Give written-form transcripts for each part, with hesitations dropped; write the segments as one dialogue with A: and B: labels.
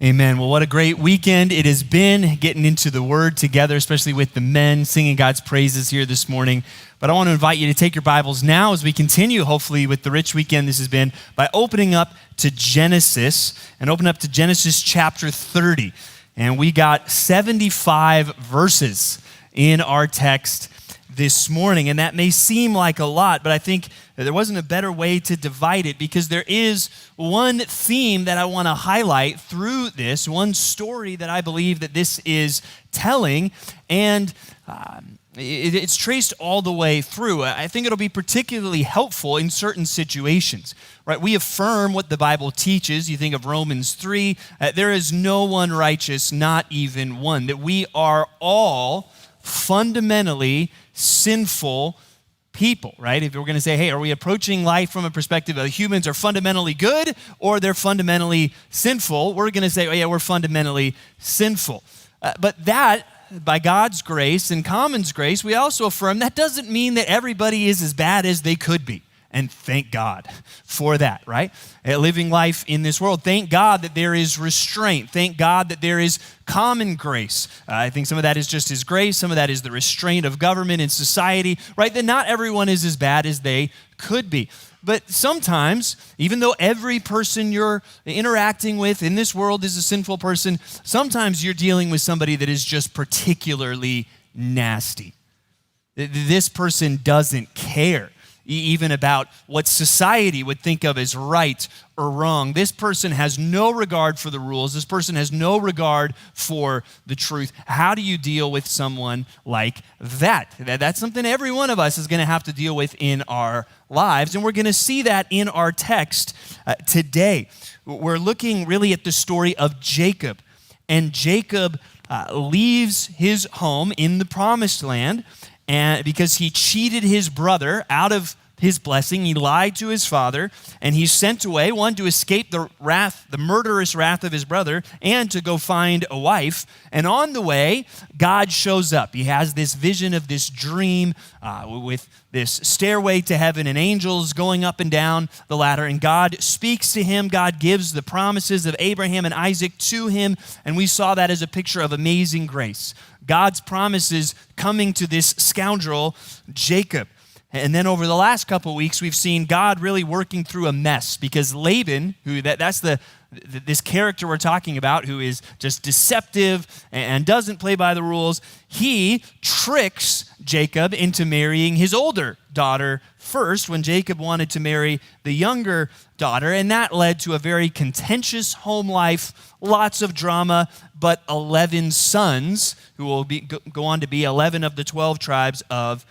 A: Amen. Well, what a great weekend it has been getting into the Word together, especially with the men singing God's praises here this morning. But I want to invite you to take your Bibles now as we continue, hopefully, with the rich weekend this has been, by opening up to Genesis and open up to Genesis chapter 30. And we got 75 verses in our text this morning, and that may seem like a lot, but I think there wasn't a better way to divide it, because there is one theme that I want to highlight through this, one story that I believe that this is telling, and it's traced all the way through. I think it'll be particularly helpful in certain situations, right? We affirm what the Bible teaches. You think of Romans 3, there is no one righteous, not even one, that we are all fundamentally sinful people, right? If we're going to say, hey, are we approaching life from a perspective of humans are fundamentally good or they're fundamentally sinful? We're going to say, oh yeah, we're fundamentally sinful. But that, by God's grace and common's grace, we also affirm that doesn't mean that everybody is as bad as they could be. And thank God for that, right? Living life in this world. Thank God that there is restraint. Thank God that there is common grace. I think some of that is just His grace. Some of that is the restraint of government and society, right? That not everyone is as bad as they could be. But sometimes, even though every person you're interacting with in this world is a sinful person, sometimes you're dealing with somebody that is just particularly nasty. This person doesn't care even about what society would think of as right or wrong. This person has no regard for the rules. This person has no regard for the truth. How do you deal with someone like that? That's something every one of us is going to have to deal with in our lives, and we're going to see that in our text today. We're looking really at the story of Jacob, and Jacob leaves his home in the promised land, and because he cheated his brother out of his blessing, he lied to his father, and he's sent away, one, to escape the wrath, the murderous wrath of his brother, and to go find a wife. And on the way, God shows up. He has this vision of this dream with this stairway to heaven and angels going up and down the ladder. And God speaks to him. God gives the promises of Abraham and Isaac to him. And we saw that as a picture of amazing grace. God's promises coming to this scoundrel, Jacob. And then over the last couple of weeks, we've seen God really working through a mess, because Laban, that's this character we're talking about, who is just deceptive and doesn't play by the rules, he tricks Jacob into marrying his older daughter first, when Jacob wanted to marry the younger daughter, and that led to a very contentious home life, lots of drama, but 11 sons who will go on to be 11 of the 12 tribes of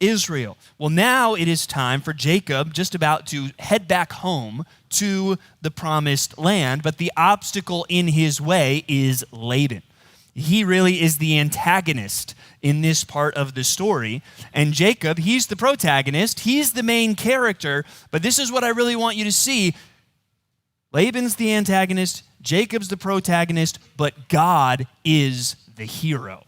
A: Israel. Well, now it is time for Jacob, just about to head back home to the promised land, but the obstacle in his way is Laban. He really is the antagonist in this part of the story, and Jacob, he's the protagonist, he's the main character, but this is what I really want you to see. Laban's the antagonist, Jacob's the protagonist, but God is the hero.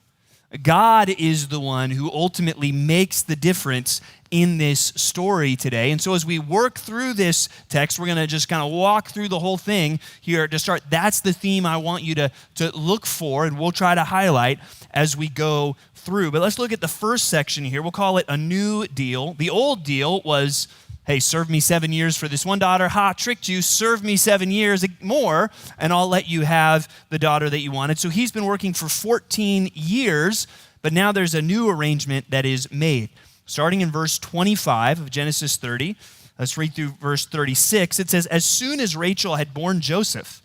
A: God is the one who ultimately makes the difference in this story today. And so as we work through this text, we're going to just kind of walk through the whole thing here to start. That's the theme I want you to look for, and we'll try to highlight as we go through. But let's look at the first section here. We'll call it a new deal. The old deal was, hey, serve me 7 years for this one daughter. Ha, tricked you. Serve me 7 years more, and I'll let you have the daughter that you wanted. So he's been working for 14 years, but now there's a new arrangement that is made. Starting in verse 25 of Genesis 30, let's read through verse 36. It says, as soon as Rachel had borne Joseph,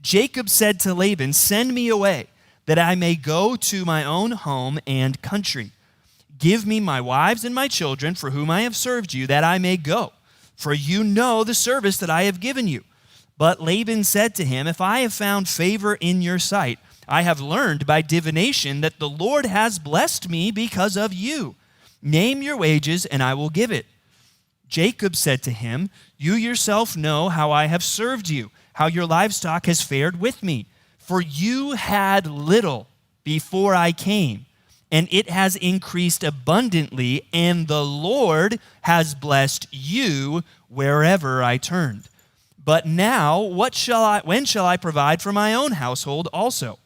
A: Jacob said to Laban, send me away, that I may go to my own home and country. Give me my wives and my children, for whom I have served you, that I may go. For you know the service that I have given you. But Laban said to him, if I have found favor in your sight, I have learned by divination that the Lord has blessed me because of you. Name your wages, and I will give it. Jacob said to him, you yourself know how I have served you, how your livestock has fared with me. For you had little before I came, and it has increased abundantly, and the Lord has blessed you wherever I turned. But now, when shall I provide for my own household also?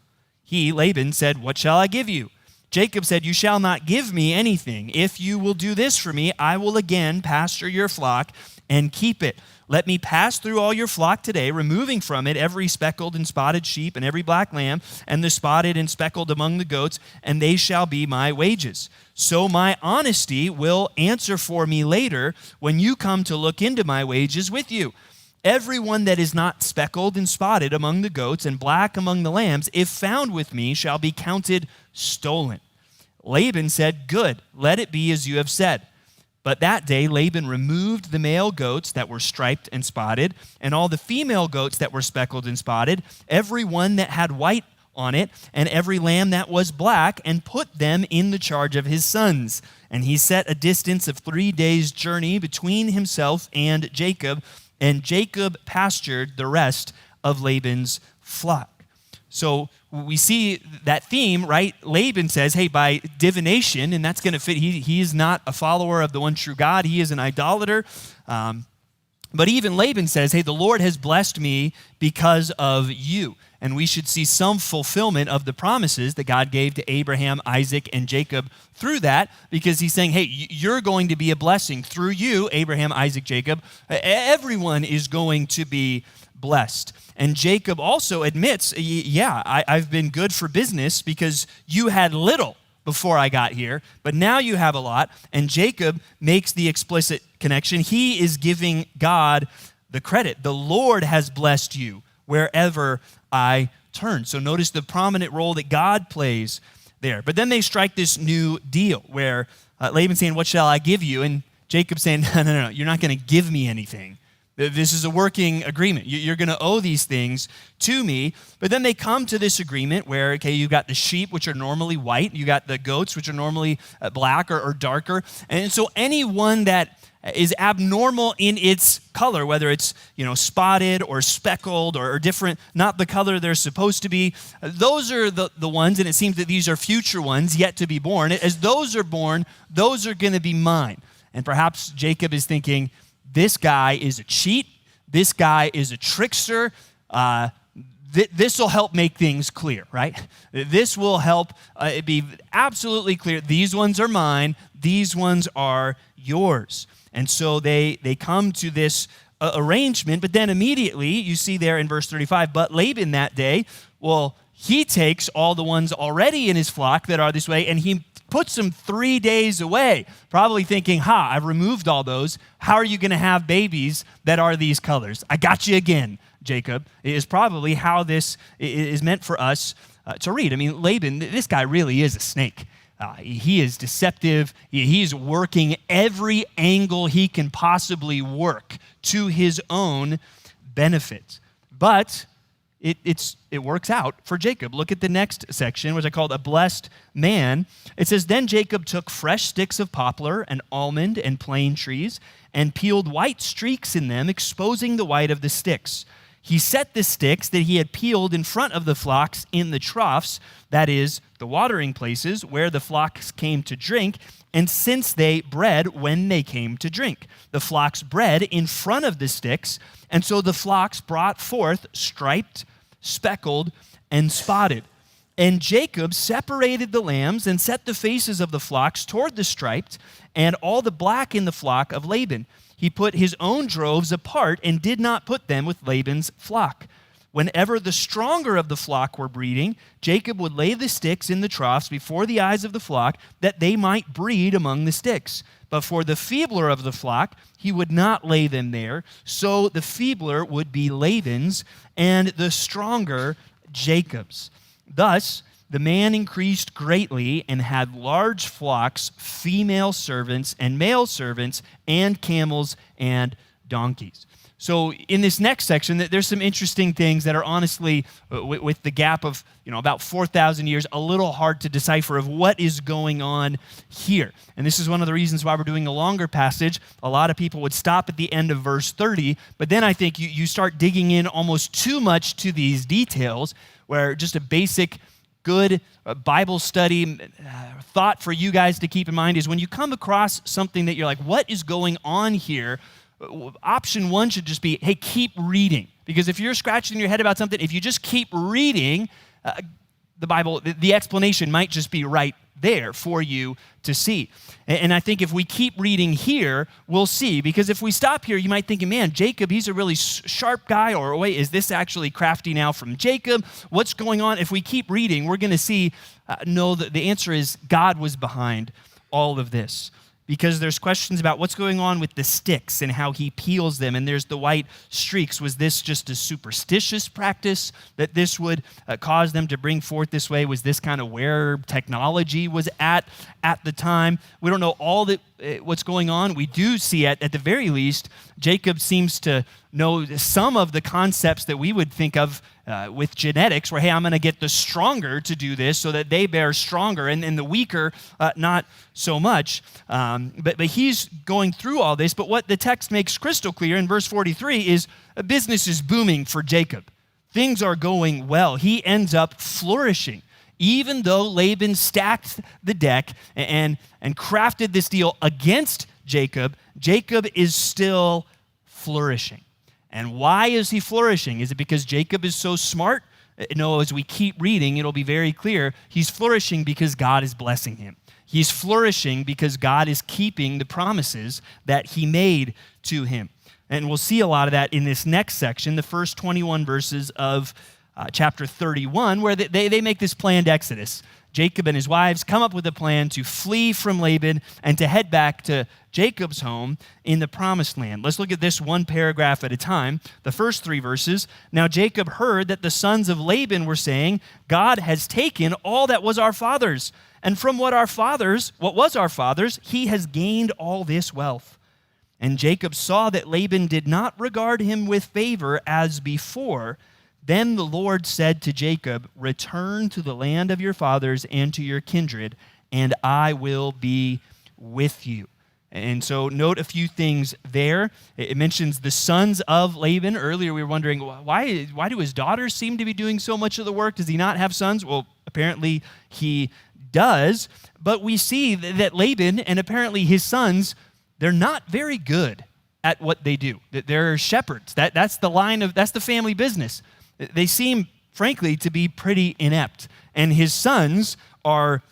A: He, Laban, said, what shall I give you? Jacob said, you shall not give me anything. If you will do this for me, I will again pasture your flock and keep it. Let me pass through all your flock today, removing from it every speckled and spotted sheep and every black lamb and the spotted and speckled among the goats, and they shall be my wages. So my honesty will answer for me later when you come to look into my wages with you. Everyone that is not speckled and spotted among the goats and black among the lambs, if found with me, shall be counted stolen. Laban said, good, let it be as you have said. But that day Laban removed the male goats that were striped and spotted, and all the female goats that were speckled and spotted, every one that had white on it, and every lamb that was black, and put them in the charge of his sons. And he set a distance of 3 days' journey between himself and Jacob pastured the rest of Laban's flock. So we see that theme, right? Laban says, hey, by divination, and that's going to fit, he is not a follower of the one true God. He is an idolater. But even Laban says, hey, the Lord has blessed me because of you. And we should see some fulfillment of the promises that God gave to Abraham, Isaac, and Jacob through that, because he's saying, hey, you're going to be a blessing. Through you, Abraham, Isaac, Jacob, everyone is going to be blessed. And Jacob also admits, yeah, I've been good for business because you had little before I got here, but now you have a lot. And Jacob makes the explicit connection. He is giving God the credit. The Lord has blessed you wherever I turn. So notice the prominent role that God plays there. But then they strike this new deal where Laban's saying, what shall I give you? And Jacob's saying, no, you're not going to give me anything. This is a working agreement. You're going to owe these things to me. But then they come to this agreement where, okay, you've got the sheep, which are normally white. You got the goats, which are normally black or darker. And so anyone that is abnormal in its color, whether it's, spotted or speckled or different, not the color they're supposed to be, those are the ones, and it seems that these are future ones yet to be born. As those are born, those are going to be mine. And perhaps Jacob is thinking, this guy is a cheat. This guy is a trickster. This will help make things clear, right? This will help it be absolutely clear. These ones are mine. These ones are yours. And so they come to this arrangement, but then immediately you see there in verse 35, but Laban that day, he takes all the ones already in his flock that are this way, and he puts them 3 days away, probably thinking, I've removed all those. How are you going to have babies that are these colors? I got you again, Jacob. It is probably how this is meant for us to read. I mean, Laban, this guy really is a snake. He is deceptive. He's working every angle he can possibly work to his own benefit. But it works out for Jacob. Look at the next section, which I called a blessed man. It says, then Jacob took fresh sticks of poplar and almond and plane trees and peeled white streaks in them, exposing the white of the sticks. He set the sticks that he had peeled in front of the flocks in the troughs, that is, the watering places where the flocks came to drink, and since they bred when they came to drink. The flocks bred in front of the sticks, and so the flocks brought forth striped, speckled, and spotted. And Jacob separated the lambs and set the faces of the flocks toward the striped and all the black in the flock of Laban. He put his own droves apart and did not put them with Laban's flock. Whenever the stronger of the flock were breeding, Jacob would lay the sticks in the troughs before the eyes of the flock that they might breed among the sticks. But for the feebler of the flock, he would not lay them there. So the feebler would be Laban's and the stronger Jacob's. Thus, the man increased greatly and had large flocks, female servants and male servants, and camels and donkeys. So in this next section, there's some interesting things that are honestly, with the gap of about 4,000 years, a little hard to decipher of what is going on here. And this is one of the reasons why we're doing a longer passage. A lot of people would stop at the end of verse 30, but then I think you start digging in almost too much to these details, where just a basic good Bible study thought for you guys to keep in mind is when you come across something that you're like, what is going on here? option one should just be, hey, keep reading. Because if you're scratching your head about something, if you just keep reading, the Bible, the explanation might just be right there for you to see. And I think if we keep reading here, we'll see. Because if we stop here, you might think, man, Jacob, he's a really sharp guy. Or wait, is this actually crafty now from Jacob? What's going on? If we keep reading, we're going to see, no, the answer is God was behind all of this. Because there's questions about what's going on with the sticks and how he peels them, and there's the white streaks. Was this just a superstitious practice that this would cause them to bring forth this way? Was this kind of where technology was at the time? We don't know all that what's going on. We do see at the very least, Jacob seems to know some of the concepts that we would think of with genetics, where, hey, I'm going to get the stronger to do this so that they bear stronger, and the weaker, not so much. But he's going through all this. But what the text makes crystal clear in verse 43 is business is booming for Jacob. Things are going well. He ends up flourishing. Even though Laban stacked the deck and crafted this deal against Jacob, Jacob is still flourishing. And why is he flourishing? Is it because Jacob is so smart? No, as we keep reading, it'll be very clear. He's flourishing because God is blessing him. He's flourishing because God is keeping the promises that he made to him. And we'll see a lot of that in this next section, the first 21 verses of chapter 31, where they make this planned exodus. Jacob and his wives come up with a plan to flee from Laban and to head back to Jacob's home in the promised land. Let's look at this one paragraph at a time. The first 3 verses. Now Jacob heard that the sons of Laban were saying, God has taken all that was our father's, and from what was our father's, he has gained all this wealth. And Jacob saw that Laban did not regard him with favor as before. Then the Lord said to Jacob, return to the land of your fathers and to your kindred, and I will be with you. And so note a few things there. It mentions the sons of Laban. Earlier we were wondering, why do his daughters seem to be doing so much of the work? Does he not have sons? Well, apparently he does. But we see that Laban and apparently his sons, they're not very good at what they do. They're shepherds. That's the family business. They seem, frankly, to be pretty inept. And his sons are,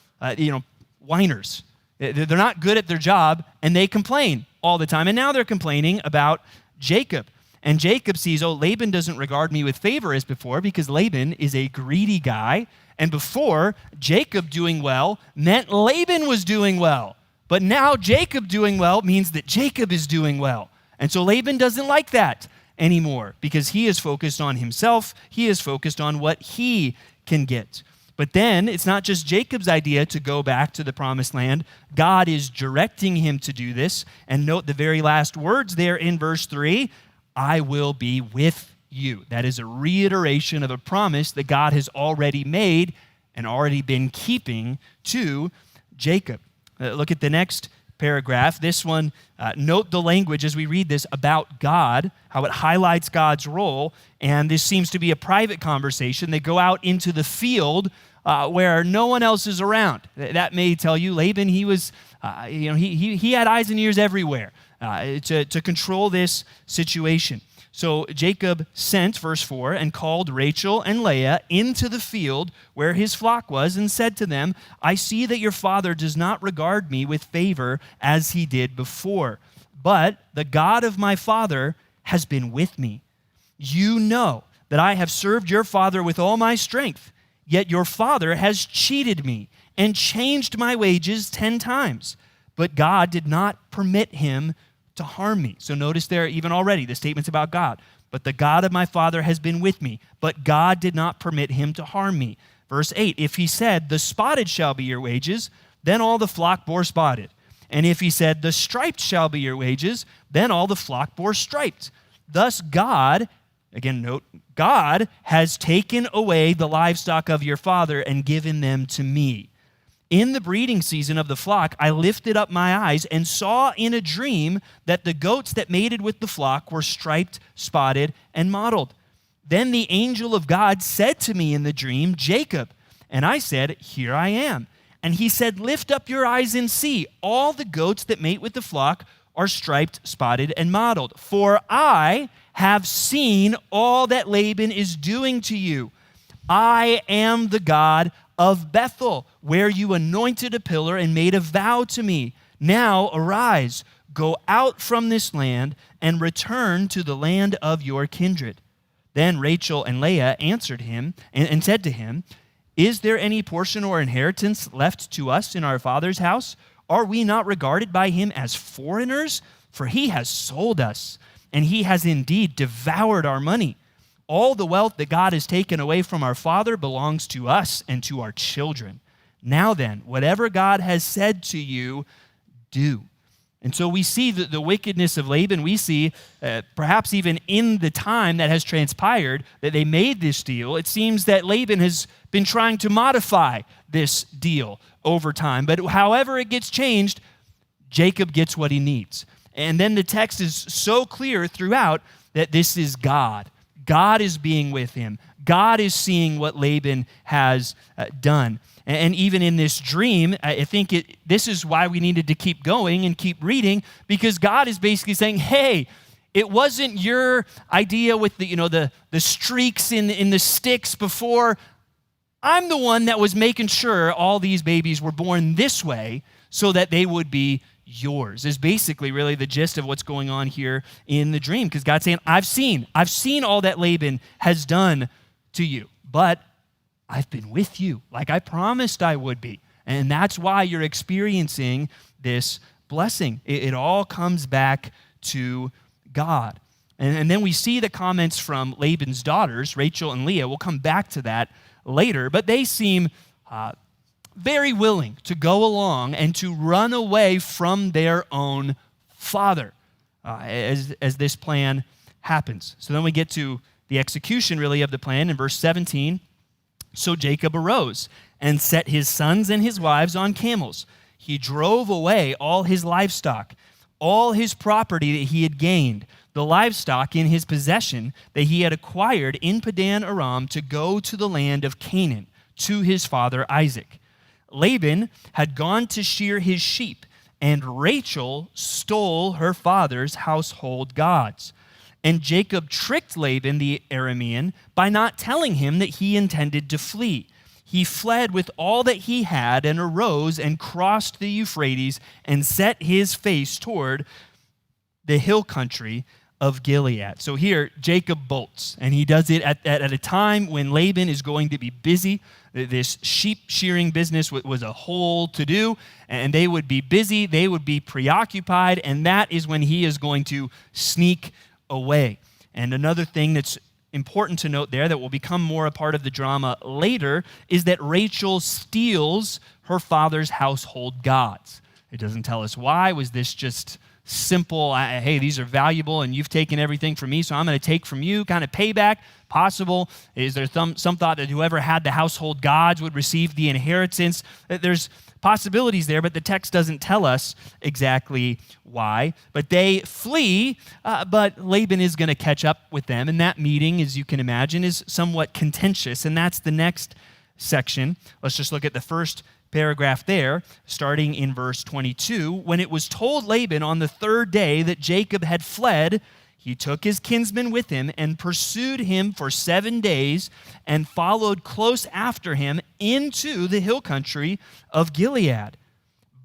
A: whiners. They're not good at their job, and they complain all the time. And now they're complaining about Jacob. And Jacob sees, Laban doesn't regard me with favor as before, because Laban is a greedy guy. And before, Jacob doing well meant Laban was doing well. But now Jacob doing well means that Jacob is doing well. And so Laban doesn't like that anymore, because he is focused on himself. He is focused on what he can get. But then it's not just Jacob's idea to go back to the promised land. God is directing him to do this. And note the very last words there in verse 3, I will be with you. That is a reiteration of a promise that God has already made and already been keeping to Jacob. Look at the next paragraph. This one, note the language as we read this about God, how it highlights God's role. And this seems to be a private conversation. They go out into the field where no one else is around. That may tell you Laban, he was, he had eyes and ears everywhere to control this situation. So Jacob sent, verse 4, and called Rachel and Leah into the field where his flock was and said to them, I see that your father does not regard me with favor as he did before, but the God of my father has been with me. You know that I have served your father with all my strength, yet your father has cheated me and changed my wages 10 times. But God did not permit him to harm me. So notice there even already the statements about God. But the God of my father has been with me, but God did not permit him to harm me. Verse 8, if he said, the spotted shall be your wages, then all the flock bore spotted. And if he said, the striped shall be your wages, then all the flock bore striped. Thus God, again note, God has taken away the livestock of your father and given them to me. In the breeding season of the flock, I lifted up my eyes and saw in a dream that the goats that mated with the flock were striped, spotted, and mottled. Then the angel of God said to me in the dream, Jacob. And I said, here I am. And he said, lift up your eyes and see. All the goats that mate with the flock are striped, spotted, and mottled. For I have seen all that Laban is doing to you. I am the God of Bethel, where you anointed a pillar and made a vow to me. Now arise, go out from this land and return to the land of your kindred." Then Rachel and Leah answered him and said to him, "Is there any portion or inheritance left to us in our father's house? Are we not regarded by him as foreigners? For he has sold us, and he has indeed devoured our money. All the wealth that God has taken away from our father belongs to us and to our children. Now then, whatever God has said to you, do." And so we see the wickedness of Laban. We see, perhaps even in the time that has transpired that they made this deal, it seems that Laban has been trying to modify this deal over time. But however it gets changed, Jacob gets what he needs. And then the text is so clear throughout that this is God. God is being with him. God is seeing what Laban has done. And even in this dream, I think this is why we needed to keep going and keep reading, because God is basically saying, hey, it wasn't your idea with the streaks in the sticks before. I'm the one that was making sure all these babies were born this way so that they would be yours, is basically really the gist of what's going on here in the dream. Because God's saying, I've seen all that Laban has done to you, but I've been with you like I promised I would be. And that's why you're experiencing this blessing. It all comes back to God. And then we see the comments from Laban's daughters, Rachel and Leah. We'll come back to that later, but they seem very willing to go along and to run away from their own father as this plan happens. So then we get to the execution, really, of the plan in verse 17. "So Jacob arose and set his sons and his wives on camels. He drove away all his livestock, all his property that he had gained, the livestock in his possession that he had acquired in Padan Aram, to go to the land of Canaan, to his father Isaac. Laban had gone to shear his sheep, and Rachel stole her father's household gods. And Jacob tricked Laban the Aramean by not telling him that he intended to flee. He fled with all that he had and arose and crossed the Euphrates and set his face toward the hill country of Gilead." So here, Jacob bolts, and he does it at a time when Laban is going to be busy. This sheep shearing business was a whole to-do, and they would be busy, they would be preoccupied, and that is when he is going to sneak away. And another thing that's important to note there that will become more a part of the drama later is that Rachel steals her father's household gods. It doesn't tell us why. Was this just simple, hey, these are valuable and you've taken everything from me, so I'm going to take from you, kind of payback? Possible. Is there some thought that whoever had the household gods would receive the inheritance? There's possibilities there, but the text doesn't tell us exactly why. But they flee, but Laban is going to catch up with them, and that meeting, as you can imagine, is somewhat contentious, and that's the next section. Let's just look at the first paragraph there, starting in verse 22. "When it was told Laban on the third day that Jacob had fled, he took his kinsman with him and pursued him for 7 days and followed close after him into the hill country of Gilead.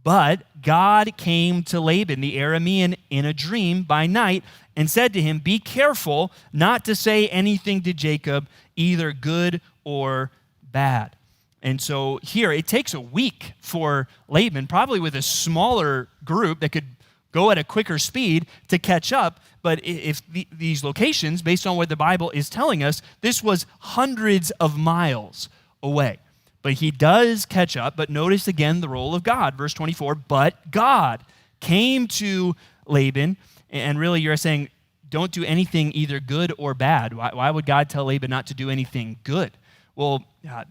A: But God came to Laban the Aramean in a dream by night and said to him, 'Be careful not to say anything to Jacob, either good or bad.'" And so here, it takes a week for Laban, probably with a smaller group that could go at a quicker speed, to catch up. But if these locations, based on what the Bible is telling us, this was hundreds of miles away. But he does catch up, but notice again the role of God. Verse 24, "But God came to Laban," and really you're saying, don't do anything either good or bad. Why would God tell Laban not to do anything good? Well,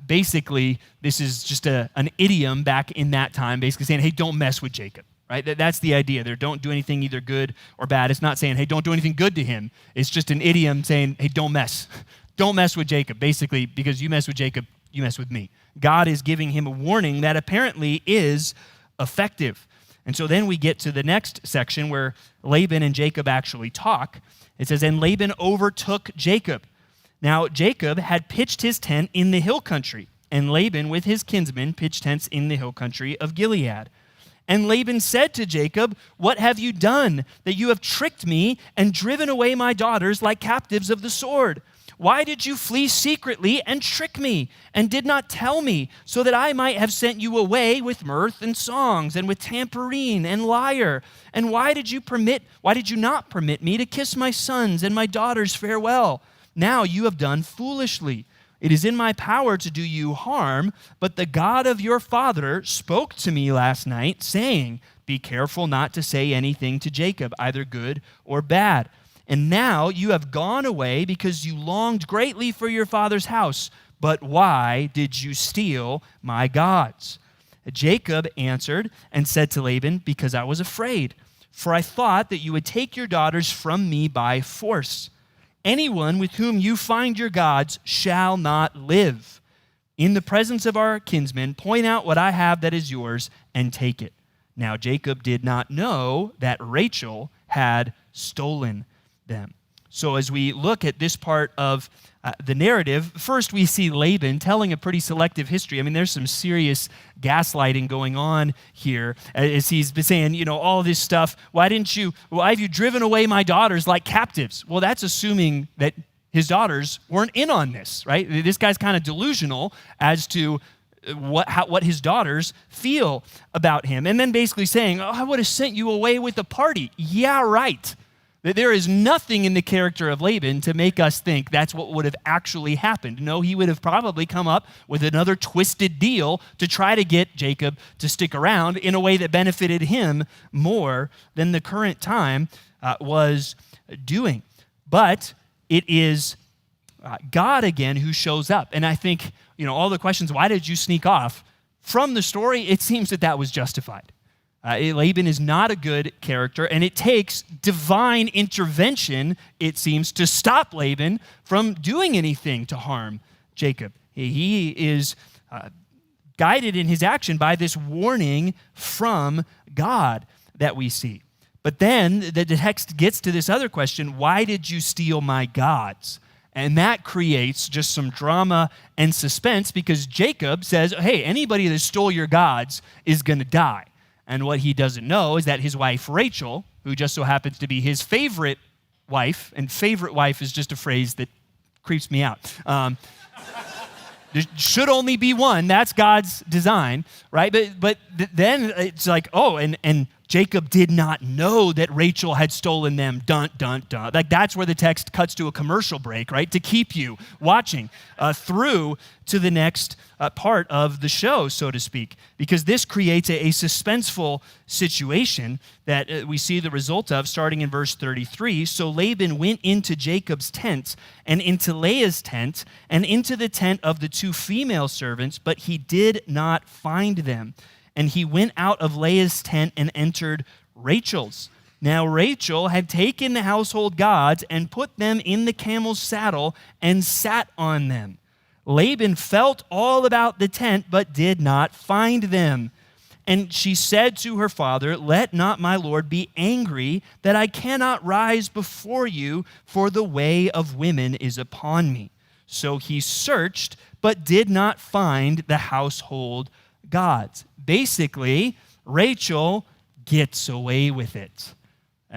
A: basically, this is just an idiom back in that time, basically saying, hey, don't mess with Jacob, right? That's the idea there. Don't do anything either good or bad. It's not saying, hey, don't do anything good to him. It's just an idiom saying, hey, don't mess. Don't mess with Jacob, basically, because you mess with Jacob, you mess with me. God is giving him a warning that apparently is effective. And so then we get to the next section where Laban and Jacob actually talk. It says, and Laban overtook Jacob. Now Jacob had pitched his tent in the hill country, and Laban with his kinsmen pitched tents in the hill country of Gilead. And Laban said to Jacob, what have you done, that you have tricked me and driven away my daughters like captives of the sword? Why did you flee secretly and trick me, and did not tell me, so that I might have sent you away with mirth and songs, and with tambourine and lyre? And why did you not permit me to kiss my sons and my daughters farewell? Now you have done foolishly. It is in my power to do you harm, but the God of your father spoke to me last night, saying, be careful not to say anything to Jacob, either good or bad. And now you have gone away because you longed greatly for your father's house. But why did you steal my gods? Jacob answered and said to Laban, because I was afraid, for I thought that you would take your daughters from me by force. Anyone with whom you find your gods shall not live. In the presence of our kinsmen, point out what I have that is yours and take it. Now Jacob did not know that Rachel had stolen them. So as we look at this part of the narrative, first we see Laban telling a pretty selective history. I mean, there's some serious gaslighting going on here as he's been saying, all this stuff. Why have you driven away my daughters like captives? Well, that's assuming that his daughters weren't in on this, right? This guy's kind of delusional as to what his daughters feel about him. And then basically saying, I would have sent you away with a party. Yeah, right. There is nothing in the character of Laban to make us think that's what would have actually happened. No, he would have probably come up with another twisted deal to try to get Jacob to stick around in a way that benefited him more than the current time was doing. But it is God again who shows up. And I think, all the questions, why did you sneak off? From the story, it seems that was justified. Laban is not a good character, and it takes divine intervention, it seems, to stop Laban from doing anything to harm Jacob. He is guided in his action by this warning from God that we see. But then the text gets to this other question, why did you steal my gods? And that creates just some drama and suspense because Jacob says, hey, anybody that stole your gods is going to die. And what he doesn't know is that his wife, Rachel, who just so happens to be his favorite wife, and favorite wife is just a phrase that creeps me out. There should only be one. That's God's design, right? But then it's like, and Jacob did not know that Rachel had stolen them. Dun, dun, dun. Like that's where the text cuts to a commercial break, right? To keep you watching through to the next part of the show, so to speak, because this creates a suspenseful situation that we see the result of starting in verse 33. So Laban went into Jacob's tent and into Leah's tent and into the tent of the two female servants, but he did not find them. And he went out of Leah's tent and entered Rachel's. Now Rachel had taken the household gods and put them in the camel's saddle and sat on them. Laban felt all about the tent, but did not find them. And she said to her father, let not my lord be angry that I cannot rise before you, for the way of women is upon me. So he searched, but did not find the household gods. Basically, Rachel gets away with it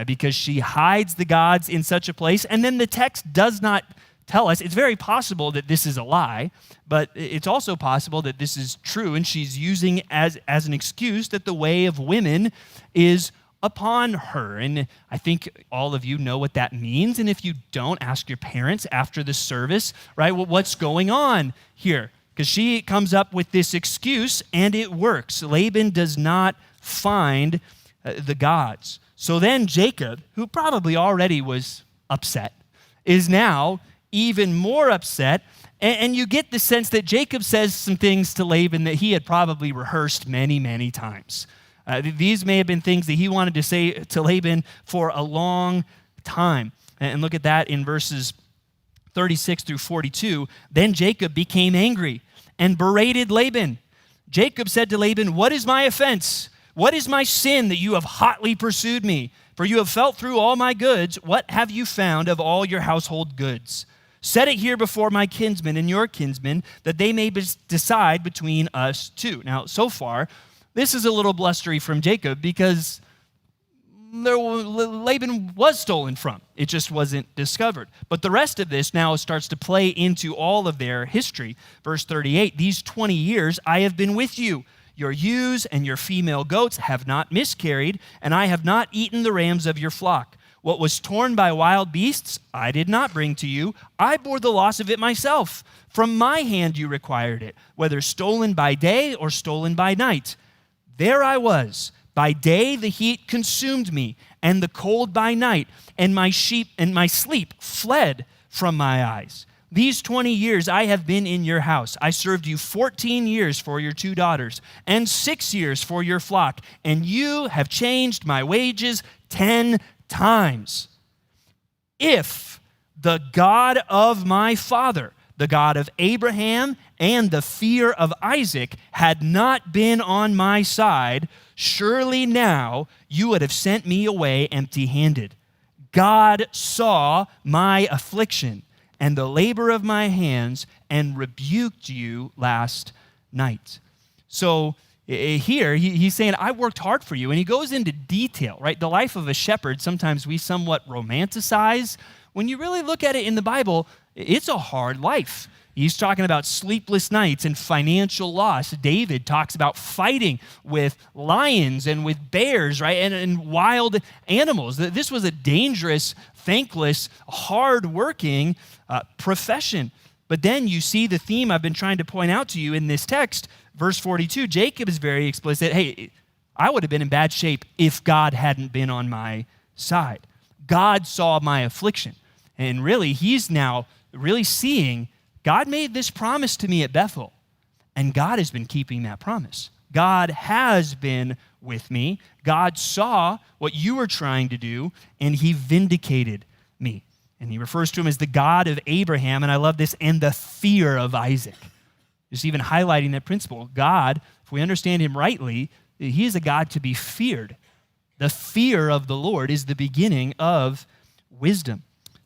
A: because she hides the gods in such a place. And then the text does not tell us. It's very possible that this is a lie, but it's also possible that this is true, and she's using as an excuse that the way of women is upon her. And I think all of you know what that means. And if you don't, ask your parents after the service, right? Well, what's going on here? Because she comes up with this excuse, and it works. Laban does not find the gods. So then Jacob, who probably already was upset, is now even more upset. And you get the sense that Jacob says some things to Laban that he had probably rehearsed many, many times. These may have been things that he wanted to say to Laban for a long time. And look at that in verses 36 through 42. Then Jacob became angry and berated Laban. Jacob said to Laban, what is my offense? What is my sin that you have hotly pursued me? For you have felt through all my goods. What have you found of all your household goods? Set it here before my kinsmen and your kinsmen, that they may decide between us two. Now, so far, this is a little blustery from Jacob because Laban was stolen from. It just wasn't discovered. But the rest of this now starts to play into all of their history. Verse 38, these 20 years I have been with you. Your ewes and your female goats have not miscarried, and I have not eaten the rams of your flock. What was torn by wild beasts, I did not bring to you. I bore the loss of it myself. From my hand you required it, whether stolen by day or stolen by night. There I was. By day the heat consumed me, and the cold by night, and my sleep fled from my eyes. These 20 years I have been in your house. I served you 14 years for your 2 daughters, and 6 years for your flock, and you have changed my wages 10 times. If the God of my father, the God of Abraham and the fear of Isaac, had not been on my side, surely now you would have sent me away empty-handed. God saw my affliction and the labor of my hands and rebuked you last night. So here he's saying, I worked hard for you. And he goes into detail, right? The life of a shepherd, sometimes we somewhat romanticize. When you really look at it in the Bible, it's a hard life. He's talking about sleepless nights and financial loss. David talks about fighting with lions and with bears, right? And wild animals. This was a dangerous, thankless, hard-working profession. But then you see the theme I've been trying to point out to you in this text. Verse 42, Jacob is very explicit. Hey, I would have been in bad shape if God hadn't been on my side. God saw my affliction. And really, he's now really seeing God made this promise to me at Bethel, and God has been keeping that promise. God has been with me. God saw what you were trying to do, and he vindicated me. And he refers to him as the God of Abraham, and I love this, and the fear of Isaac. Just even highlighting that principle. God, if we understand him rightly, he is a God to be feared. The fear of the Lord is the beginning of wisdom.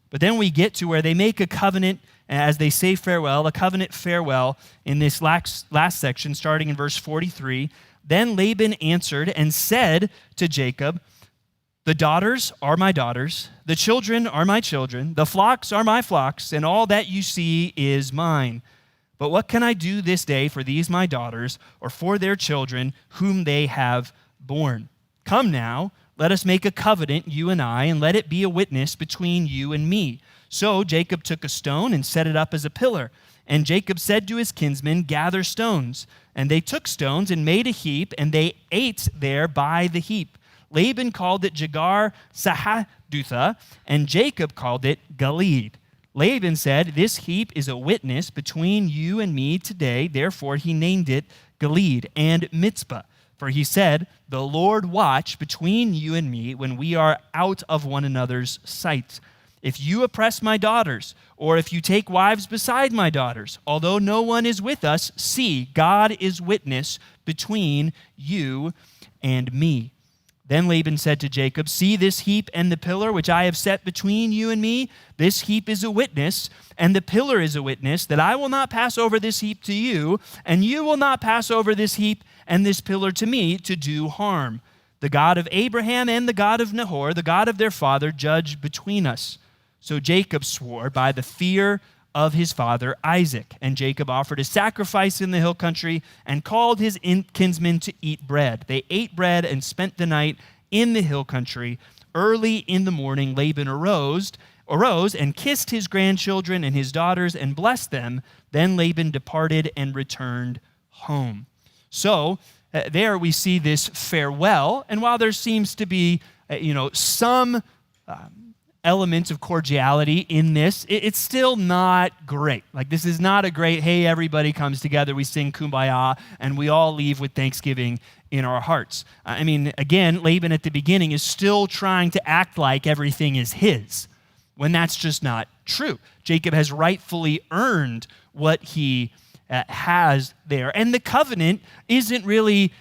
A: But then we get to where they make a covenant as they say farewell, a covenant farewell in this last section, starting in verse 43. Then Laban answered and said to Jacob, the daughters are my daughters, the children are my children, the flocks are my flocks, and all that you see is mine. But what can I do this day for these my daughters, or for their children whom they have borne? Come now, let us make a covenant, you and I, and let it be a witness between you and me. So Jacob took a stone and set it up as a pillar. And Jacob said to his kinsmen, gather stones. And they took stones and made a heap, and they ate there by the heap. Laban called it Jagar Sahadutha, and Jacob called it Gilead. Laban said, this heap is a witness between you and me today. Therefore he named it Gilead and Mitzpah. For he said, the Lord watch between you and me when we are out of one another's sight. If you oppress my daughters, or if you take wives beside my daughters, although no one is with us, see, God is witness between you and me. Then Laban said to Jacob, see this heap and the pillar which I have set between you and me? This heap is a witness, and the pillar is a witness, that I will not pass over this heap to you, and you will not pass over this heap and this pillar to me to do harm. The God of Abraham and the God of Nahor, the God of their father, judge between us. So Jacob swore by the fear of his father Isaac. And Jacob offered a sacrifice in the hill country and called his kinsmen to eat bread. They ate bread and spent the night in the hill country. Early in the morning, Laban arose and kissed his grandchildren and his daughters and blessed them. Then Laban departed and returned home. So there we see this farewell. And while there seems to be, some elements of cordiality in this, it's still not great. Like, this is not a great, hey, everybody comes together, we sing Kumbaya, and we all leave with thanksgiving in our hearts. Again, Laban at the beginning is still trying to act like everything is his, when that's just not true. Jacob has rightfully earned what he has there. And the covenant isn't really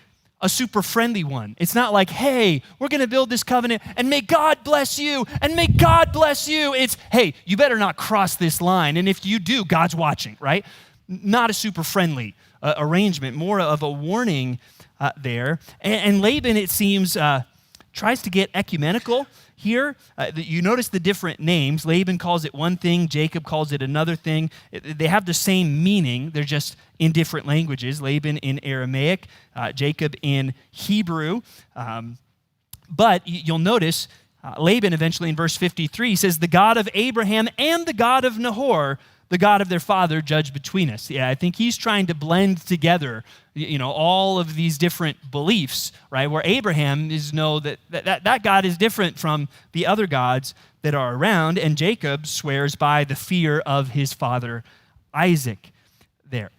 A: a super friendly one. It's not like, hey, we're going to build this covenant and may God bless you and may God bless you. It's, hey, you better not cross this line. And if you do, God's watching, right? Not a super friendly arrangement, more of a warning there. And Laban, it seems, tries to get ecumenical here. You notice the different names. Laban calls it one thing. Jacob calls it another thing. They have the same meaning. They're just in different languages. Laban in Aramaic, Jacob in Hebrew. But you'll notice Laban eventually in verse 53 says, the God of Abraham and the God of Nahor, the God of their father, judge between us. Yeah, I think he's trying to blend together, all of these different beliefs, right? Where Abraham is that God is different from the other gods that are around, and Jacob swears by the fear of his father Isaac there.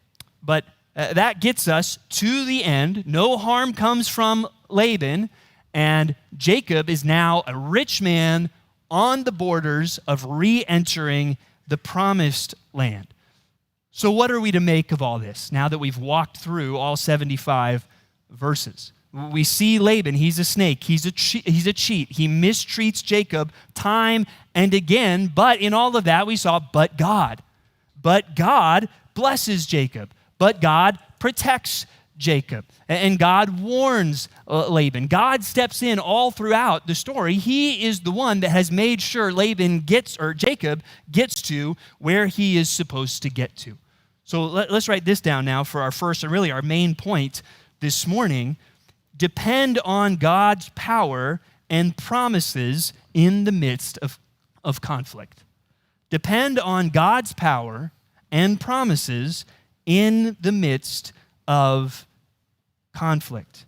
A: But that gets us to the end. No harm comes from Laban, and Jacob is now a rich man on the borders of re-entering the promised land. So what are we to make of all this now that we've walked through all 75 verses? We see Laban, he's a snake, he's a cheat, he mistreats Jacob time and again, but in all of that we saw, but God blesses Jacob, but God protects Jacob, and God warns Laban. God steps in all throughout the story. He is the one that has made sure Jacob gets to where he is supposed to get to. So let's write this down now for our first and really our main point this morning. Depend on God's power and promises in the midst of conflict. Depend on God's power and promises in the midst of conflict.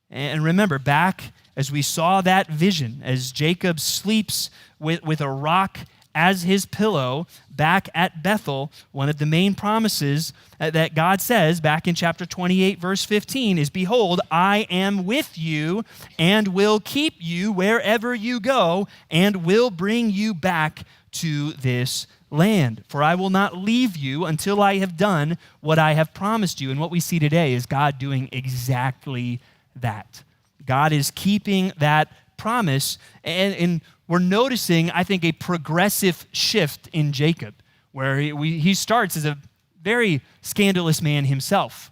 A: And remember, back as we saw that vision, as Jacob sleeps with a rock as his pillow back at Bethel, one of the main promises that God says back in chapter 28, verse 15 is, behold, I am with you and will keep you wherever you go and will bring you back to this land. For I will not leave you until I have done what I have promised you. And what we see today is God doing exactly that. God is keeping that promise, and we're noticing, I think, a progressive shift in Jacob, where he starts as a very scandalous man himself.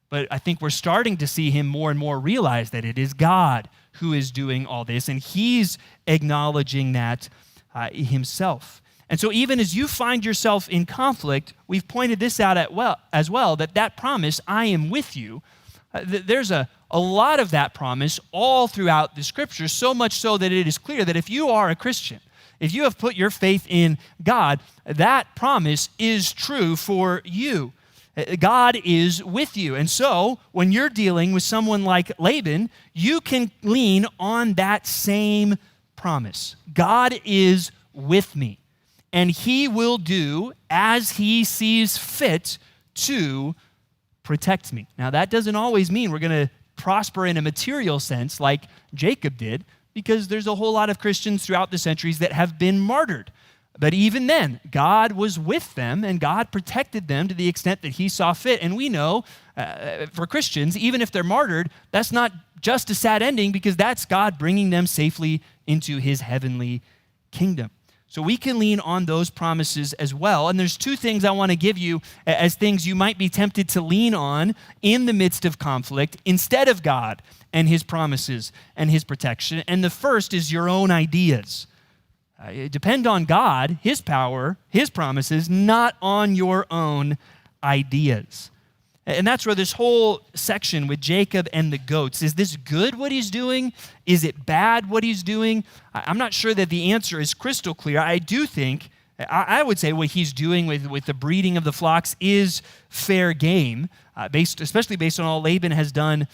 A: But I think we're starting to see him more and more realize that it is God who is doing all this, and he's acknowledging that himself. And so even as you find yourself in conflict, we've pointed this out as well, that promise, I am with you, there's a lot of that promise all throughout the scriptures, so much so that it is clear that if you are a Christian, if you have put your faith in God, that promise is true for you. God is with you. And so when you're dealing with someone like Laban, you can lean on that same promise. God is with me, and he will do as he sees fit to protect me. Now, that doesn't always mean we're going to prosper in a material sense like Jacob did, because there's a whole lot of Christians throughout the centuries that have been martyred. But even then, God was with them, and God protected them to the extent that he saw fit. And we know, for Christians, even if they're martyred, that's not just a sad ending, because that's God bringing them safely into his heavenly kingdom. So we can lean on those promises as well. And there's two things I want to give you as things you might be tempted to lean on in the midst of conflict instead of God and his promises and his protection. And the first is your own ideas. Depend on God, his power, his promises, not on your own ideas. And that's where this whole section with Jacob and the goats, is this good what he's doing? Is it bad what he's doing? I'm not sure that the answer is crystal clear. I do think, I would say what he's doing with the breeding of the flocks is fair game, especially based on all Laban has done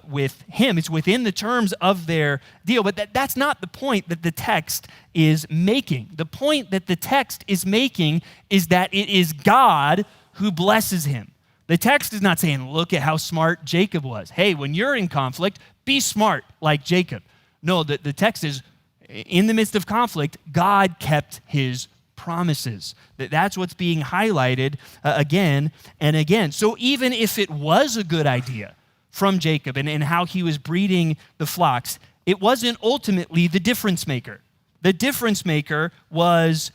A: with him. It's within the terms of their deal, but that's not the point that the text is making. The point that the text is making is that it is God who blesses him. The text is not saying, look at how smart Jacob was. Hey, when you're in conflict, be smart like Jacob. No, the text is, in the midst of conflict, God kept his promises. That's what's being highlighted again and again. So even if it was a good idea from Jacob and how he was breeding the flocks, it wasn't ultimately the difference maker. The difference maker was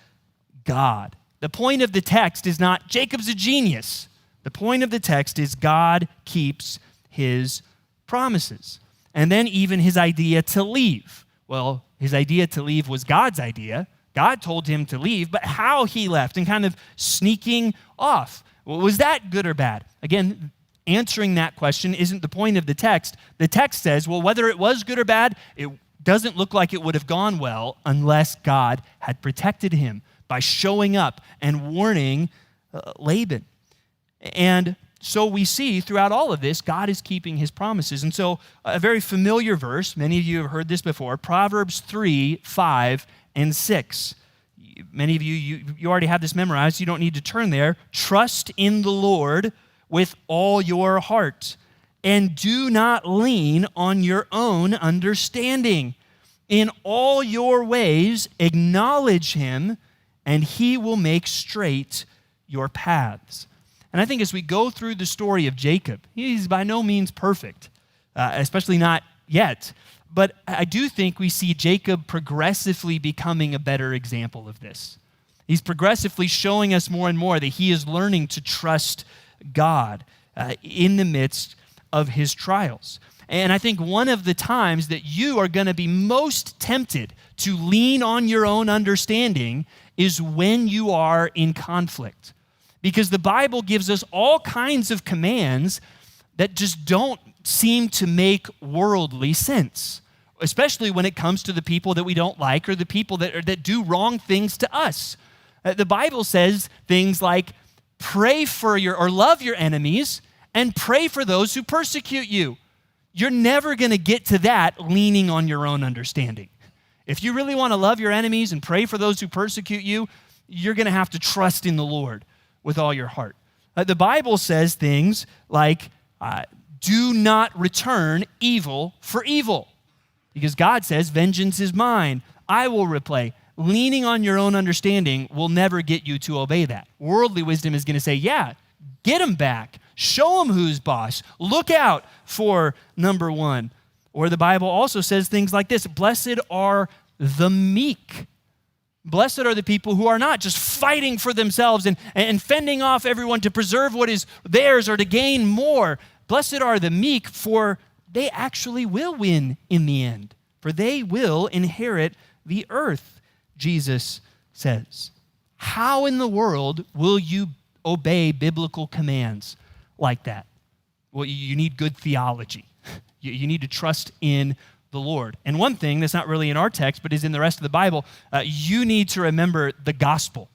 A: God. The point of the text is not Jacob's a genius. The point of the text is God keeps his promises. And then even his idea to leave. Well, his idea to leave was God's idea. God told him to leave, but how he left and kind of sneaking off. Was that good or bad? Again, answering that question isn't the point of the text. The text says, well, whether it was good or bad, it doesn't look like it would have gone well unless God had protected him by showing up and warning Laban. And so we see throughout all of this, God is keeping his promises. And so a very familiar verse, many of you have heard this before, Proverbs 3, 5, and 6. Many of you already have this memorized. You don't need to turn there. Trust in the Lord with all your heart, and do not lean on your own understanding. In all your ways, acknowledge him, and he will make straight your paths. And I think as we go through the story of Jacob, he's by no means perfect, especially not yet. But I do think we see Jacob progressively becoming a better example of this. He's progressively showing us more and more that he is learning to trust God in the midst of his trials. And I think one of the times that you are going to be most tempted to lean on your own understanding is when you are in conflict. Because the Bible gives us all kinds of commands that just don't seem to make worldly sense, especially when it comes to the people that we don't like or the people that do wrong things to us. The Bible says things like, pray for or love your enemies and pray for those who persecute you. You're never going to get to that leaning on your own understanding. If you really want to love your enemies and pray for those who persecute you, you're going to have to trust in the Lord with all your heart. The Bible says things like, do not return evil for evil. Because God says, vengeance is mine, I will repay. Leaning on your own understanding will never get you to obey that. Worldly wisdom is going to say, yeah, get them back. Show them who's boss. Look out for number one. Or the Bible also says things like this, blessed are the meek. Blessed are the people who are not just fighting for themselves and fending off everyone to preserve what is theirs or to gain more. Blessed are the meek, for they actually will win in the end, for they will inherit the earth, Jesus says. How in the world will you obey biblical commands like that? Well, you need good theology. You need to trust in the Lord. And one thing that's not really in our text, but is in the rest of the Bible, you need to remember the gospel,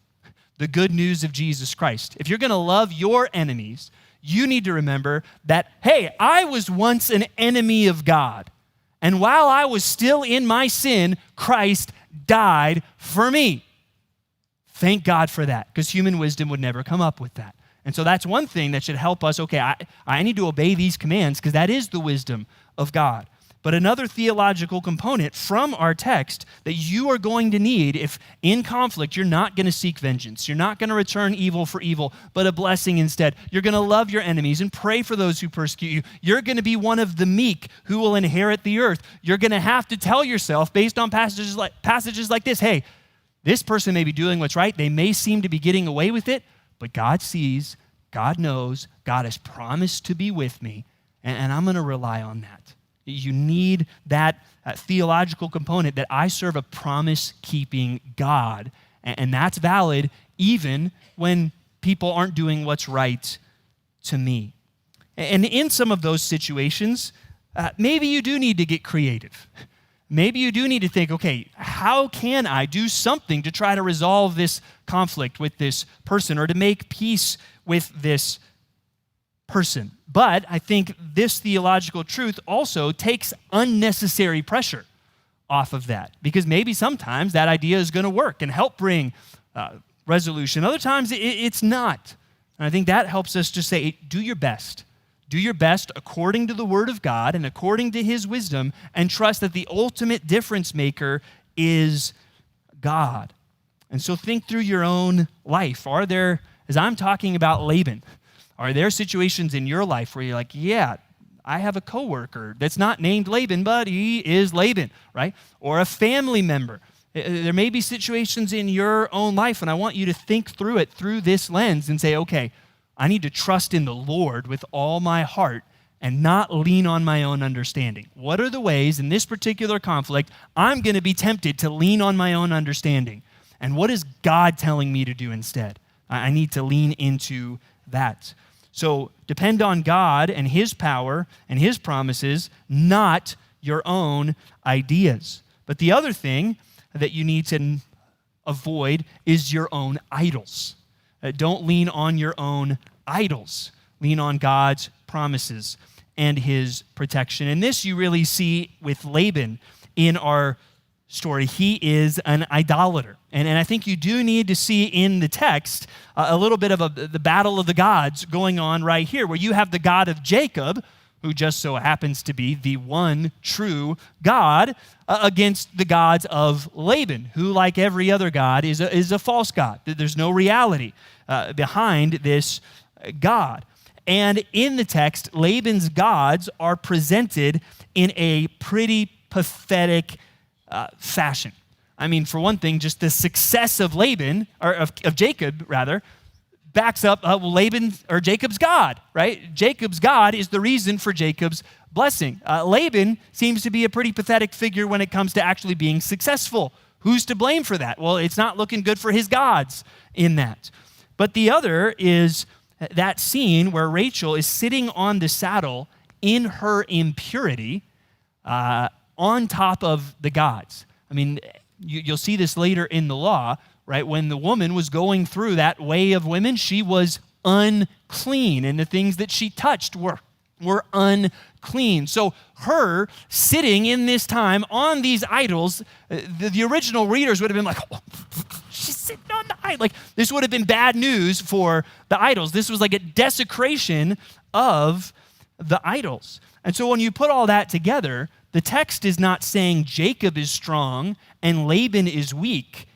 A: the good news of Jesus Christ. If you're going to love your enemies, you need to remember that, hey, I was once an enemy of God. And while I was still in my sin, Christ died for me. Thank God for that, because human wisdom would never come up with that. And so that's one thing that should help us, okay, I need to obey these commands because that is the wisdom of God. But another theological component from our text that you are going to need if in conflict you're not going to seek vengeance, you're not going to return evil for evil, but a blessing instead. You're going to love your enemies and pray for those who persecute you. You're going to be one of the meek who will inherit the earth. You're going to have to tell yourself based on passages like this, hey, this person may be doing what's right. They may seem to be getting away with it, but God sees, God knows, God has promised to be with me, and I'm going to rely on that. You need that theological component that I serve a promise-keeping God, and that's valid even when people aren't doing what's right to me. And in some of those situations, maybe you do need to get creative. Maybe you do need to think, okay, how can I do something to try to resolve this conflict with this person or to make peace with this person? But I think this theological truth also takes unnecessary pressure off of that, because maybe sometimes that idea is going to work and help bring resolution. Other times it's not. And I think that helps us just say, do your best. Do your best according to the Word of God and according to His wisdom, and trust that the ultimate difference maker is God. And so think through your own life. Are there, as I'm talking about Laban, are there situations in your life where you're like, yeah, I have a coworker that's not named Laban, but he is Laban, right? Or a family member. There may be situations in your own life, and I want you to think through it through this lens and say, okay, I need to trust in the Lord with all my heart and not lean on my own understanding. What are the ways in this particular conflict I'm going to be tempted to lean on my own understanding? And what is God telling me to do instead? I need to lean into that. So depend on God and his power and his promises, not your own ideas. But the other thing that you need to avoid is your own idols. Don't lean on your own idols. Lean on God's promises and his protection. And this you really see with Laban in our story. He is an idolater. And I think you do need to see in the text a little bit of the battle of the gods going on right here, where you have the God of Jacob, who just so happens to be the one true God, against the gods of Laban, who, like every other god, is a false god. There's no reality behind this God. And in the text, Laban's gods are presented in a pretty pathetic fashion. I mean, for one thing, just the success of Laban, or of Jacob rather, backs up Laban or Jacob's God, right? Jacob's God is the reason for Jacob's blessing. Laban seems to be a pretty pathetic figure when it comes to actually being successful. Who's to blame for that? Well, it's not looking good for his gods in that. But the other is that scene where Rachel is sitting on the saddle in her impurity on top of the gods. I mean, you'll see this later in the law, right? When the woman was going through that way of women, she was unclean, and the things that she touched were unclean. So her sitting in this time on these idols, the original readers would have been like, oh, she's sitting on the idol. Like, this would have been bad news for the idols. This was like a desecration of the idols. And so when you put all that together, the text is not saying Jacob is strong and Laban is weak.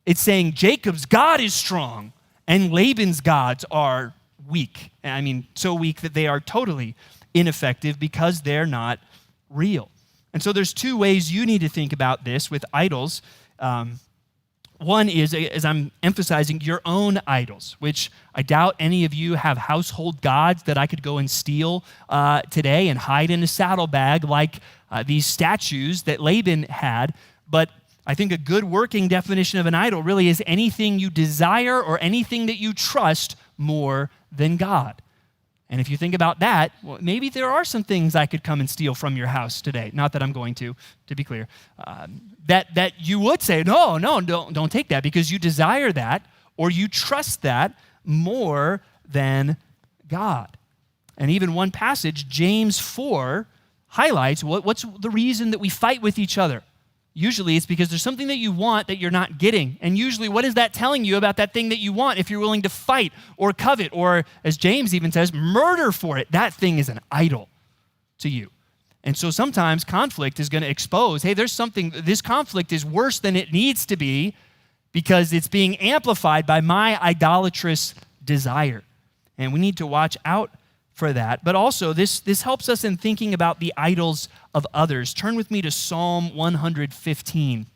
A: It's saying Jacob's God is strong and Laban's gods are weak. I mean, so weak that they are totally ineffective because they're not real. And so there's two ways you need to think about this with idols. One is, as I'm emphasizing, your own idols, which I doubt any of you have household gods that I could go and steal today and hide in a saddlebag like these statues that Laban had. But I think a good working definition of an idol really is anything you desire or anything that you trust more than God. And if you think about that, well, maybe there are some things I could come and steal from your house today. Not that I'm going to be clear. That you would say, no, don't take that, because you desire that or you trust that more than God. And even one passage, James 4, highlights what's the reason that we fight with each other. Usually it's because there's something that you want that you're not getting. And usually what is that telling you about that thing that you want if you're willing to fight or covet or, as James even says, murder for it? That thing is an idol to you. And so sometimes conflict is going to expose, hey, there's something, this conflict is worse than it needs to be because it's being amplified by my idolatrous desire. And we need to watch out for that. But also, this helps us in thinking about the idols of others. Turn with me to Psalm 115.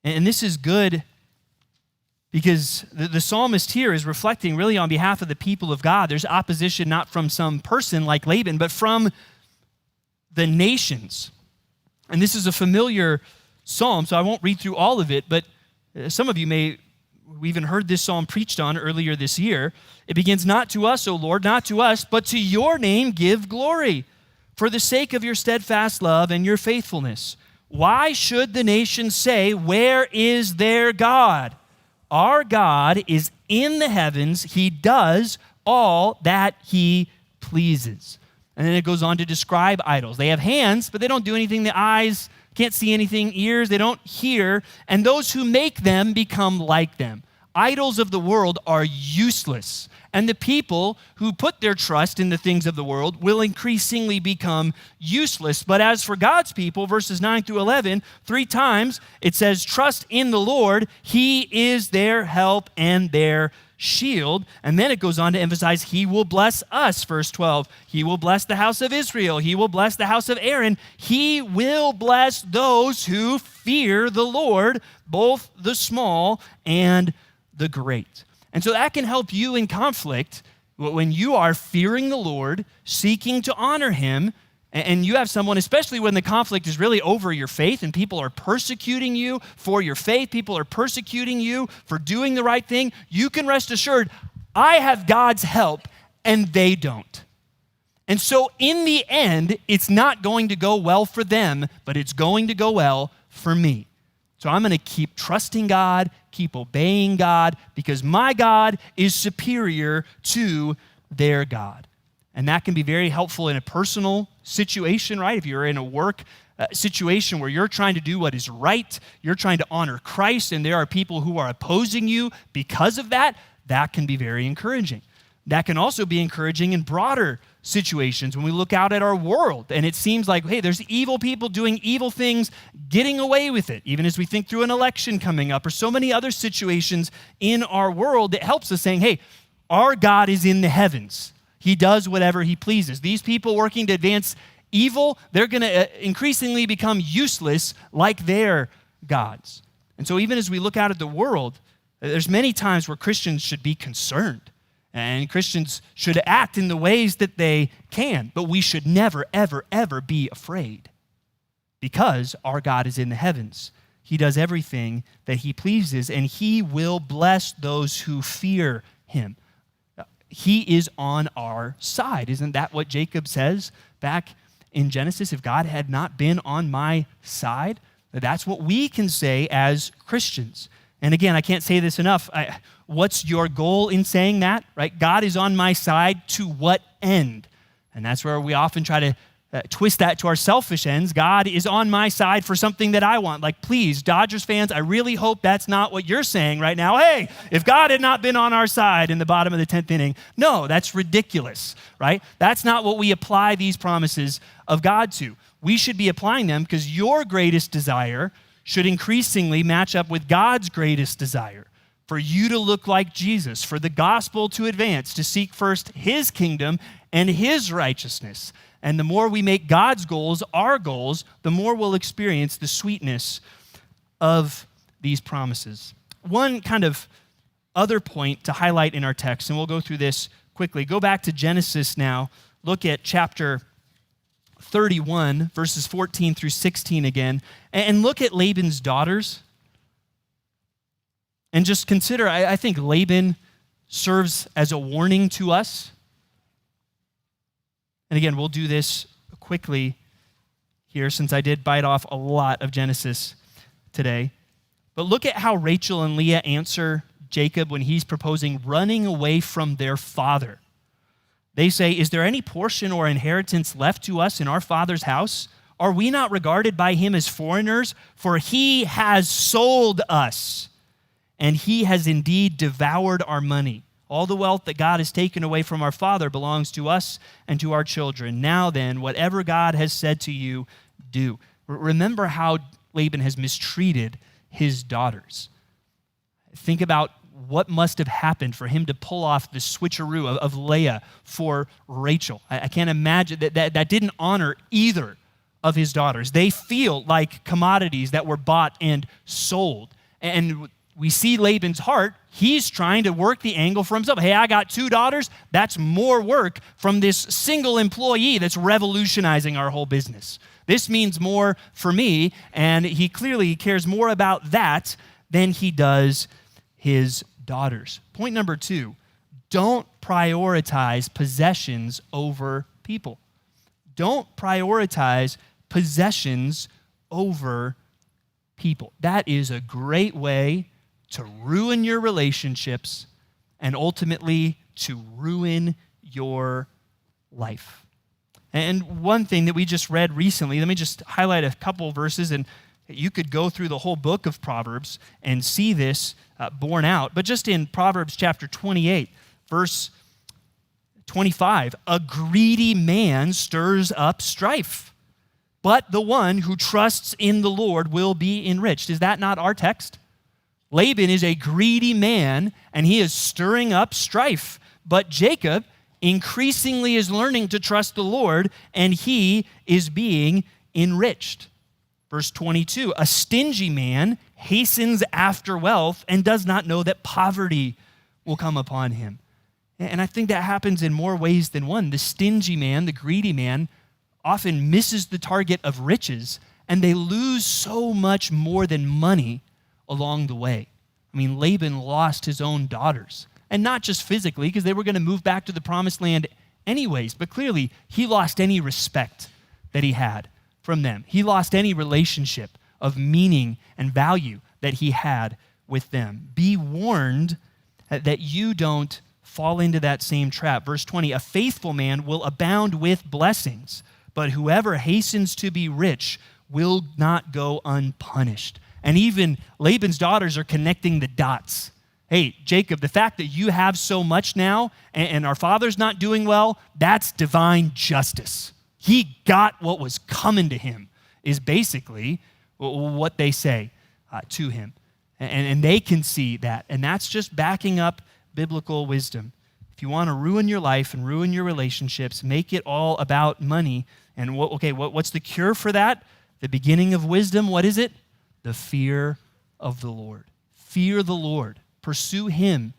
A: And this is good because the psalmist here is reflecting really on behalf of the people of God. There's opposition not from some person like Laban, but from the nations. And this is a familiar psalm, so I won't read through all of it, but some of you we even heard this psalm preached on earlier this year. It begins, "Not to us, O Lord, not to us, but to your name give glory, for the sake of your steadfast love and your faithfulness. Why should the nations say, where is their God? Our God is in the heavens. He does all that he pleases." And then it goes on to describe idols. They have hands, but they don't do anything. The eyes can't see anything. Ears, they don't hear. And those who make them become like them. Idols of the world are useless And the people who put their trust in the things of the world will increasingly become useless. But as for God's people, verses 9 through 11, 3 times it says, trust in the Lord. He is their help and their shield. And then it goes on to emphasize, he will bless us. Verse 12, he will bless the house of Israel. He will bless the house of Aaron. He will bless those who fear the Lord, both the small and the great. And so that can help you in conflict when you are fearing the Lord, seeking to honor him, and you have someone, especially when the conflict is really over your faith and people are persecuting you for your faith, people are persecuting you for doing the right thing, you can rest assured, I have God's help and they don't. And so in the end, it's not going to go well for them, but it's going to go well for me. So I'm going to keep trusting God, keep obeying God, because my God is superior to their God. And that can be very helpful in a personal situation, right? If you're in a work situation where you're trying to do what is right, you're trying to honor Christ, and there are people who are opposing you because of that, that can be very encouraging. That can also be encouraging in broader situations when we look out at our world and it seems like, hey, there's evil people doing evil things, getting away with it. Even as we think through an election coming up or so many other situations in our world, it helps us saying, hey, our God is in the heavens. He does whatever he pleases. These people working to advance evil, they're going to increasingly become useless like their gods. And so even as we look out at the world, there's many times where Christians should be concerned. And Christians should act in the ways that they can, but we should never, ever, ever be afraid because our God is in the heavens. He does everything that he pleases, and he will bless those who fear him. He is on our side. Isn't that what Jacob says back in Genesis? If God had not been on my side, that's what we can say as Christians. And again, I can't say this enough. What's your goal in saying that, right? God is on my side to what end? And that's where we often try to twist that to our selfish ends. God is on my side for something that I want. Like, please, Dodgers fans, I really hope that's not what you're saying right now. Hey, if God had not been on our side in the bottom of the 10th inning. No, that's ridiculous, right? That's not what we apply these promises of God to. We should be applying them because your greatest desire should increasingly match up with God's greatest desire, for you to look like Jesus, for the gospel to advance, to seek first his kingdom and his righteousness. And the more we make God's goals our goals, the more we'll experience the sweetness of these promises. One kind of other point to highlight in our text, and we'll go through this quickly. Go back to Genesis now. Look at chapter 31, verses 14 through 16 again, and look at Laban's daughters. And just consider, I think Laban serves as a warning to us. And again, we'll do this quickly here since I did bite off a lot of Genesis today. But look at how Rachel and Leah answer Jacob when he's proposing running away from their father. They say, is there any portion or inheritance left to us in our father's house? Are we not regarded by him as foreigners? For he has sold us, and he has indeed devoured our money. All the wealth that God has taken away from our father belongs to us and to our children. Now then, whatever God has said to you, do. Remember how Laban has mistreated his daughters. Think about what must have happened for him to pull off the switcheroo of Leah for Rachel. I can't imagine that didn't honor either of his daughters. They feel like commodities that were bought and sold. And we see Laban's heart. He's trying to work the angle for himself. Hey, I got 2 daughters. That's more work from this single employee that's revolutionizing our whole business. This means more for me, and he clearly cares more about that than he does his daughters. Point number 2, don't prioritize possessions over people. Don't prioritize possessions over people. That is a great way to ruin your relationships and ultimately to ruin your life. And one thing that we just read recently, let me just highlight a couple verses, and you could go through the whole book of Proverbs and see this borne out. But just in Proverbs chapter 28, Verse 25, a greedy man stirs up strife, but the one who trusts in the Lord will be enriched. Is that not our text? Laban is a greedy man, and he is stirring up strife. But Jacob increasingly is learning to trust the Lord, and he is being enriched. Verse 22, a stingy man hastens after wealth and does not know that poverty will come upon him. And I think that happens in more ways than one. The stingy man, the greedy man, often misses the target of riches, and they lose so much more than money along the way. I mean, Laban lost his own daughters, and not just physically, because they were going to move back to the promised land anyways, but clearly he lost any respect that he had from them. He lost any relationship of meaning and value that he had with them. Be warned that you don't fall into that same trap. Verse 20, a faithful man will abound with blessings, but whoever hastens to be rich will not go unpunished. And even Laban's daughters are connecting the dots. Hey, Jacob, the fact that you have so much now and our father's not doing well, that's divine justice. He got what was coming to him, is basically what they say to him. And they can see that. And that's just backing up biblical wisdom. If you want to ruin your life and ruin your relationships, make it all about money. And what's the cure for that? The beginning of wisdom, what is it? The fear of the Lord. Fear the Lord. Pursue him.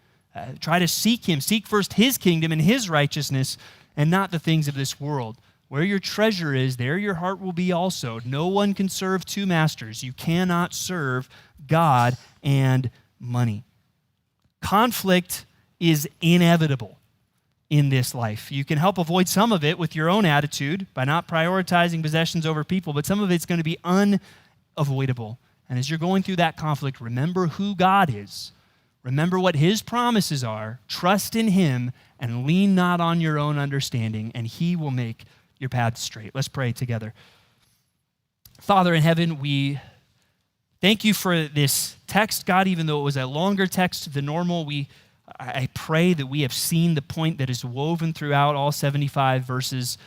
A: Try to seek him. Seek first his kingdom and his righteousness, and not the things of this world. Where your treasure is, there your heart will be also. No one can serve two masters. You cannot serve God and money. Conflict is inevitable in this life. You can help avoid some of it with your own attitude by not prioritizing possessions over people, but some of it's going to be unavoidable. And as you're going through that conflict, remember who God is. Remember what his promises are. Trust in him and lean not on your own understanding, and he will make your path straight. Let's pray together. Father in heaven, we thank you for this text, God, even though it was a longer text than normal. I pray that we have seen the point that is woven throughout all 75 verses,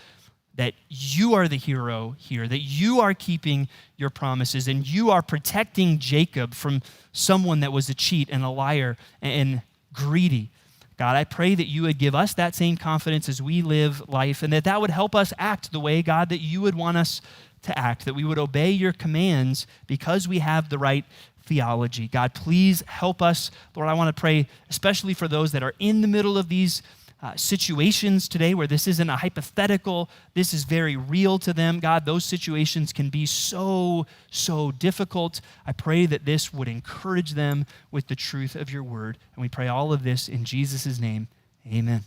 A: that you are the hero here, that you are keeping your promises, and you are protecting Jacob from someone that was a cheat and a liar and greedy. God, I pray that you would give us that same confidence as we live life, and that would help us act the way, God, that you would want us to act, that we would obey your commands because we have the right theology. God, please help us. Lord, I want to pray especially for those that are in the middle of these situations today where this isn't a hypothetical, this is very real to them. God, those situations can be so difficult. I pray that this would encourage them with the truth of your word. And we pray all of this in Jesus' name. Amen.